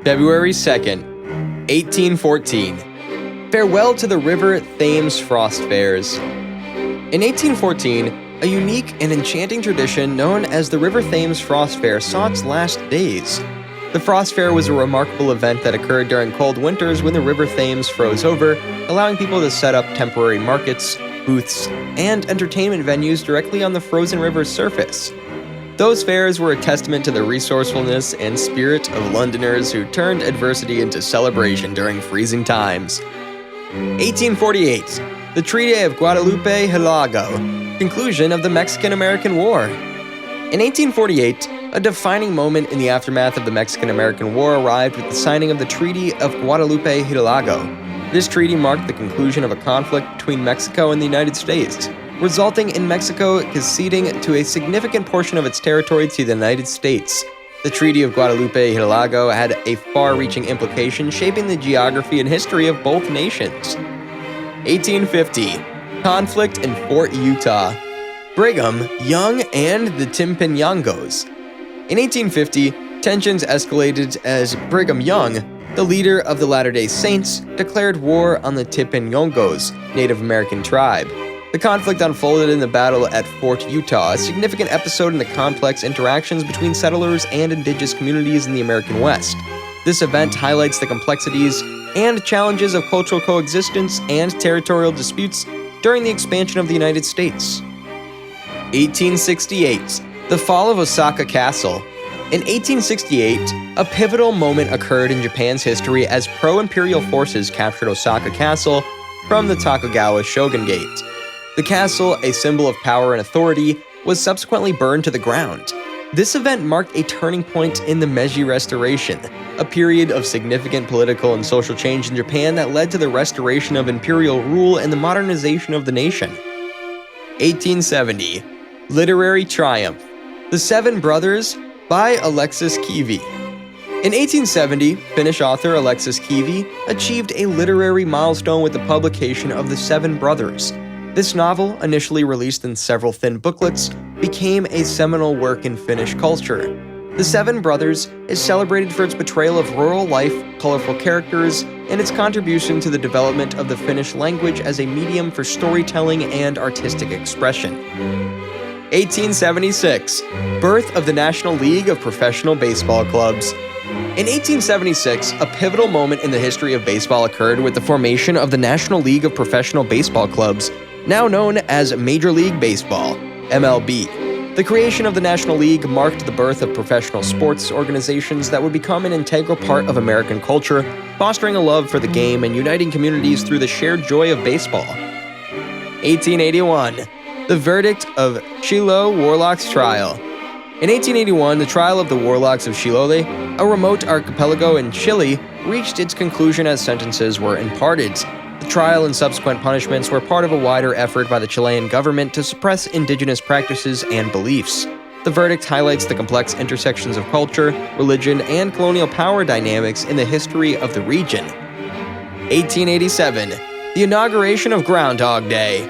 February 2nd, 1814. Farewell to the River Thames Frost Fairs. In 1814, a unique and enchanting tradition known as the River Thames Frost Fair saw its last days. The Frost Fair was a remarkable event that occurred during cold winters when the River Thames froze over, allowing people to set up temporary markets, booths, and entertainment venues directly on the frozen river's surface. Those fairs were a testament to the resourcefulness and spirit of Londoners who turned adversity into celebration during freezing times. 1848. The Treaty of Guadalupe Hidalgo. Conclusion of the Mexican-American War. In 1848, a defining moment in the aftermath of the Mexican-American War arrived with the signing of the Treaty of Guadalupe Hidalgo. This treaty marked the conclusion of a conflict between Mexico and the United States, resulting in Mexico ceding to a significant portion of its territory to the United States. The Treaty of Guadalupe Hidalgo had a far-reaching implication, shaping the geography and history of both nations. 1850. Conflict in Fort Utah. Brigham Young and the Timpanogos. In 1850, tensions escalated as Brigham Young, the leader of the Latter-day Saints, declared war on the Timpanogos, Native American tribe. The conflict unfolded in the battle at Fort Utah, a significant episode in the complex interactions between settlers and indigenous communities in the American West. This event highlights the complexities and challenges of cultural coexistence and territorial disputes during the expansion of the United States. 1868. The fall of Osaka Castle. In 1868, a pivotal moment occurred in Japan's history as pro-imperial forces captured Osaka Castle from the Tokugawa shogunate. The castle, a symbol of power and authority, was subsequently burned to the ground. This event marked a turning point in the Meiji Restoration, a period of significant political and social change in Japan that led to the restoration of imperial rule and the modernization of the nation. 1870. Literary Triumph. The Seven Brothers by Alexis Kivi. In 1870, Finnish author Alexis Kivi achieved a literary milestone with the publication of The Seven Brothers. This novel, initially released in several thin booklets, became a seminal work in Finnish culture. The Seven Brothers is celebrated for its portrayal of rural life, colorful characters, and its contribution to the development of the Finnish language as a medium for storytelling and artistic expression. 1876. Birth of the National League of Professional Baseball Clubs. In 1876, a pivotal moment in the history of baseball occurred with the formation of the National League of Professional Baseball Clubs, now known as Major League Baseball, MLB. The creation of the National League marked the birth of professional sports organizations that would become an integral part of American culture, fostering a love for the game and uniting communities through the shared joy of baseball. 1881. The verdict of Shiloh Warlocks Trial. In 1881, the trial of the Warlocks of Chiloé, a remote archipelago in Chile, reached its conclusion as sentences were imparted. The trial and subsequent punishments were part of a wider effort by the Chilean government to suppress indigenous practices and beliefs. The verdict highlights the complex intersections of culture, religion, and colonial power dynamics in the history of the region. 1887. The inauguration of Groundhog Day.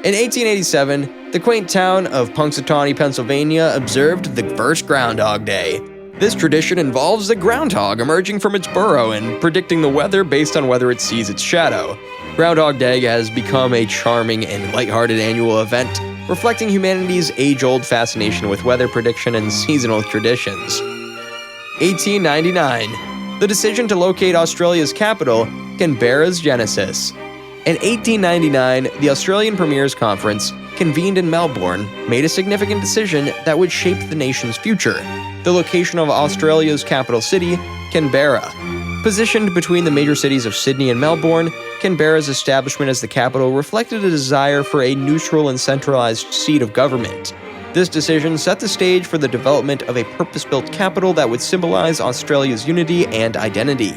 In 1887, the quaint town of Punxsutawney, Pennsylvania, observed the first Groundhog Day. This tradition involves the groundhog emerging from its burrow and predicting the weather based on whether it sees its shadow. Groundhog Day has become a charming and lighthearted annual event, reflecting humanity's age-old fascination with weather prediction and seasonal traditions. 1899. The decision to locate Australia's capital, Canberra's genesis. In 1899, the Australian Premiers Conference, convened in Melbourne, made a significant decision that would shape the nation's future: the location of Australia's capital city, Canberra. Positioned between the major cities of Sydney and Melbourne, Canberra's establishment as the capital reflected a desire for a neutral and centralized seat of government. This decision set the stage for the development of a purpose-built capital that would symbolize Australia's unity and identity.